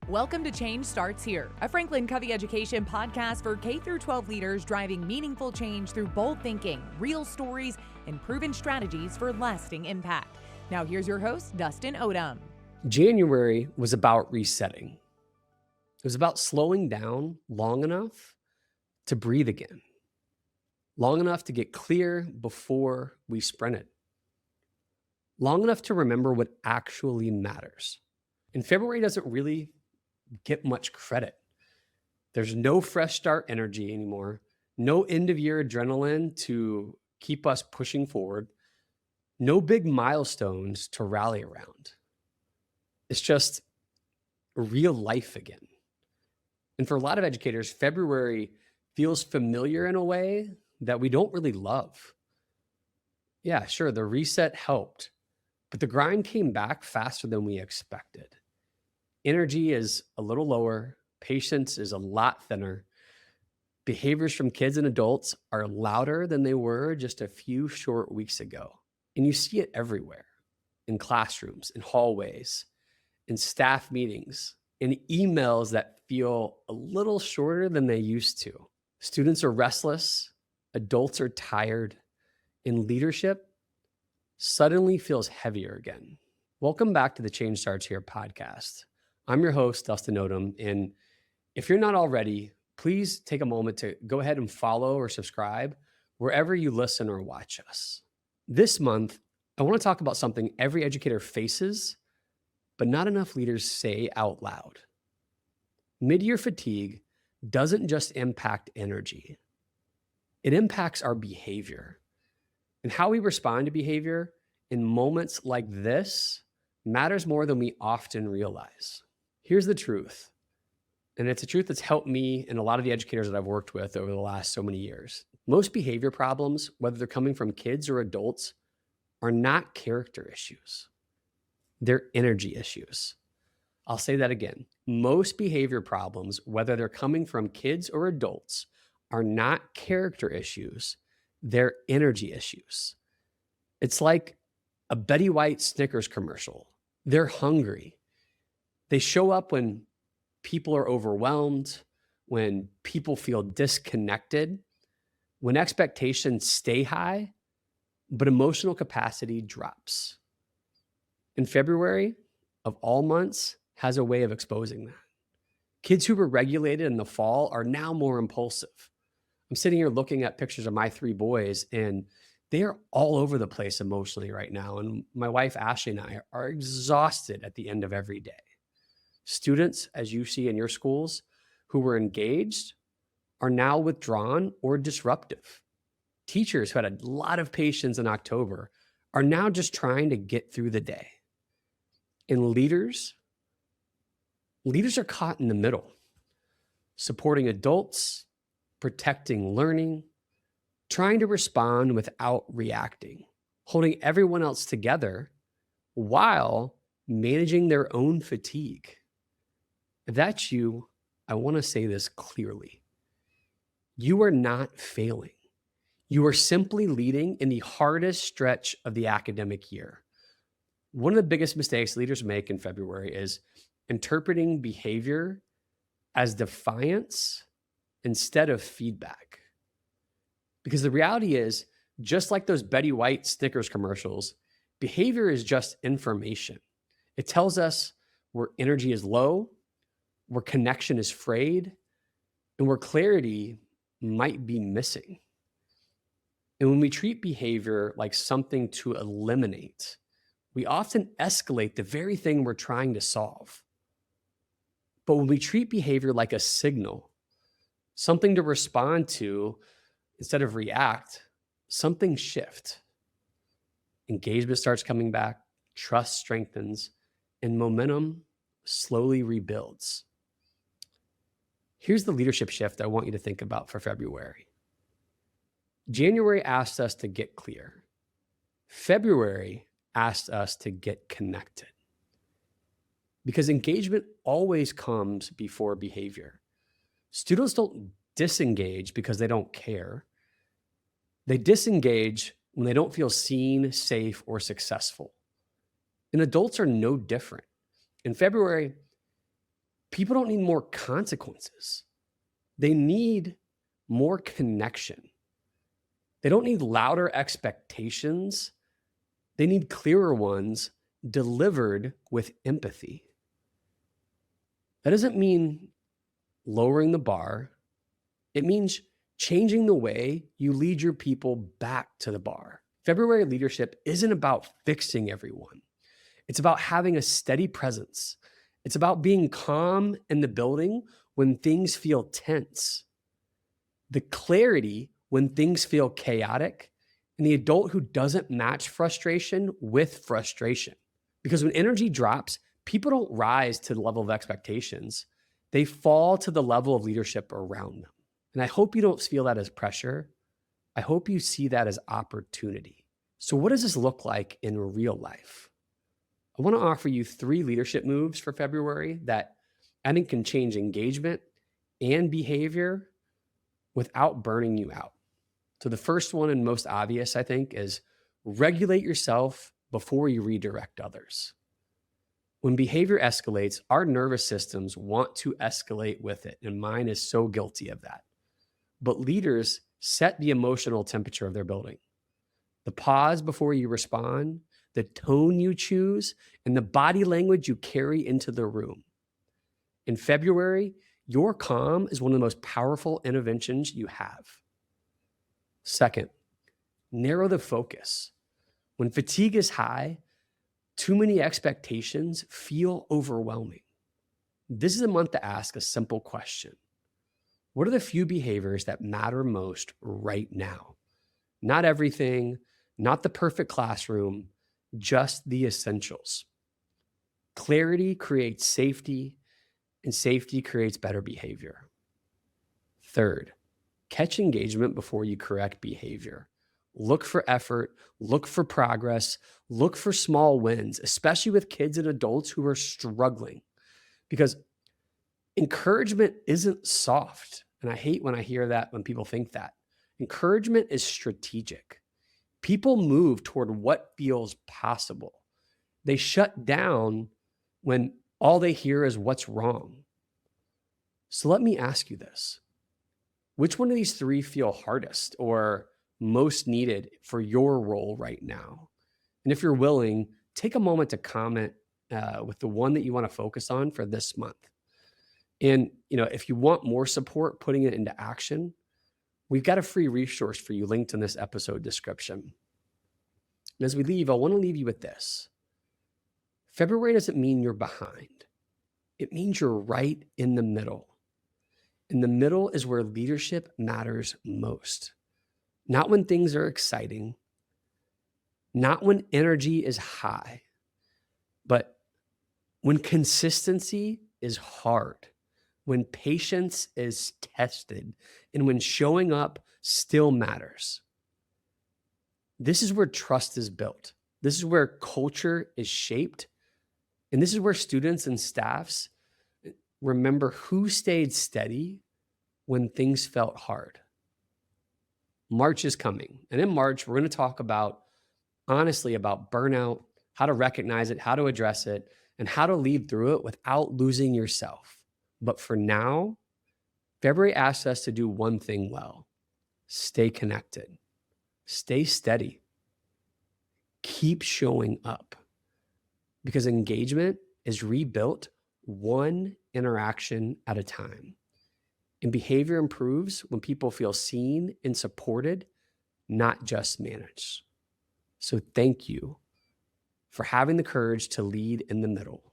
Welcome to Change Starts Here, a Franklin Covey education podcast for K-12 leaders driving meaningful change through bold thinking, real stories, and proven strategies for lasting impact. Now here's your host, Dustin Odham. January was about resetting. It was about slowing down long enough to breathe again, long enough to get clear before we sprinted, long enough to remember what actually matters. And February doesn't really get much credit. There's no fresh start energy anymore, no end of year adrenaline to keep us pushing forward, no big milestones to rally around. It's just real life again. And for a lot of educators, February feels familiar in a way that we don't really love. Yeah, sure, the reset helped, but the grind came back faster than we expected. Energy is a little lower, patience is a lot thinner. Behaviors from kids and adults are louder than they were just a few short weeks ago. And you see it everywhere, in classrooms, in hallways, in staff meetings, in emails that feel a little shorter than they used to. Students are restless, adults are tired, and leadership suddenly feels heavier again. Welcome back to the Change Starts Here podcast. I'm your host, Dustin Odham, and if you're not already, please take a moment to go ahead and follow or subscribe wherever you listen or watch us. This month, I want to talk about something every educator faces, but not enough leaders say out loud. Mid-year fatigue doesn't just impact energy. It impacts our behavior. And how we respond to behavior in moments like this matters more than we often realize. Here's the truth, and it's a truth that's helped me and a lot of the educators that I've worked with over the last so many years. Most behavior problems, whether they're coming from kids or adults, are not character issues. They're energy issues. I'll say that again. Most behavior problems, whether they're coming from kids or adults, are not character issues. They're energy issues. It's like a Betty White Snickers commercial. They're hungry. They show up when people are overwhelmed, when people feel disconnected, when expectations stay high, but emotional capacity drops. And February, of all months, has a way of exposing that. Kids who were regulated in the fall are now more impulsive. I'm sitting here looking at pictures of my three boys, and they are all over the place emotionally right now. And my wife, Ashley, and I are exhausted at the end of every day. Students, as you see in your schools, who were engaged are now withdrawn or disruptive. Teachers who had a lot of patience in October are now just trying to get through the day. And leaders are caught in the middle, supporting adults, protecting learning, trying to respond without reacting, holding everyone else together while managing their own fatigue. If that's you, I want to say this clearly. You are not failing. You are simply leading in the hardest stretch of the academic year. One of the biggest mistakes leaders make in February is interpreting behavior as defiance instead of feedback. Because the reality is, just like those Betty White Snickers commercials, behavior is just information. It tells us where energy is low, where connection is frayed, and where clarity might be missing. And when we treat behavior like something to eliminate, we often escalate the very thing we're trying to solve. But when we treat behavior like a signal, something to respond to instead of react, something shifts. Engagement starts coming back, trust strengthens, and momentum slowly rebuilds. Here's the leadership shift I want you to think about for February. January asked us to get clear. February asked us to get connected. Because engagement always comes before behavior. Students don't disengage because they don't care. They disengage when they don't feel seen, safe, or successful. And adults are no different. In February, People don't need more consequences. They need more connection. They don't need louder expectations. They need clearer ones delivered with empathy. That doesn't mean lowering the bar. It means changing the way you lead your people back to the bar. February leadership isn't about fixing everyone. It's about having a steady presence. It's about being calm in the building when things feel tense. The clarity when things feel chaotic, and the adult who doesn't match frustration with frustration. Because when energy drops, people don't rise to the level of expectations. They fall to the level of leadership around them. And I hope you don't feel that as pressure. I hope you see that as opportunity. So what does this look like in real life? I want to offer you 3 leadership moves for February that I think can change engagement and behavior without burning you out. So the first one and most obvious, I think, is regulate yourself before you redirect others. When behavior escalates, our nervous systems want to escalate with it, and mine is so guilty of that. But leaders set the emotional temperature of their building. The pause before you respond, the tone you choose, and the body language you carry into the room. In February, your calm is one of the most powerful interventions you have. Second, narrow the focus. When fatigue is high, too many expectations feel overwhelming. This is a month to ask a simple question. What are the few behaviors that matter most right now? Not everything, not the perfect classroom, just the essentials. Clarity creates safety, and safety creates better behavior. Third, catch engagement before you correct behavior. Look for effort, look for progress, look for small wins, especially with kids and adults who are struggling. Because encouragement isn't soft. And I hate when I hear that, when people think that. Encouragement is strategic. People move toward what feels possible. They shut down when all they hear is what's wrong. So let me ask you this. Which one of these 3 feel hardest or most needed for your role right now? And if you're willing, take a moment to comment with the one that you want to focus on for this month. And if you want more support putting it into action, we've got a free resource for you linked in this episode description. And as we leave, I want to leave you with this. February doesn't mean you're behind. It means you're right in the middle. In the middle is where leadership matters most. Not when things are exciting, not when energy is high, but when consistency is hard, when patience is tested, and when showing up still matters. This is where trust is built. This is where culture is shaped. And this is where students and staffs remember who stayed steady when things felt hard. March is coming. And in March, we're going to talk honestly about burnout, how to recognize it, how to address it, and how to lead through it without losing yourself. But for now, February asks us to do one thing well: stay connected, stay steady, keep showing up. Because engagement is rebuilt one interaction at a time. And behavior improves when people feel seen and supported, not just managed. So thank you for having the courage to lead in the middle.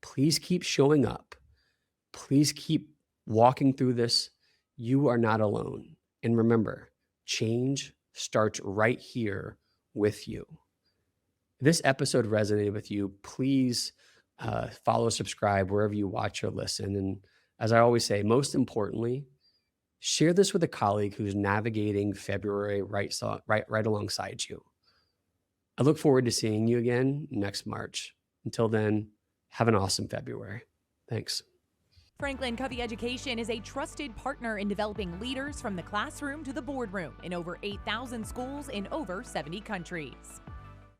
Please keep showing up. Please keep walking through this. You are not alone. And remember, change starts right here with you. If this episode resonated with you, please follow, subscribe wherever you watch or listen. And as I always say, most importantly, share this with a colleague who's navigating February right alongside you. I look forward to seeing you again next March. Until then, have an awesome February. Thanks. Franklin Covey Education is a trusted partner in developing leaders from the classroom to the boardroom in over 8,000 schools in over 70 countries.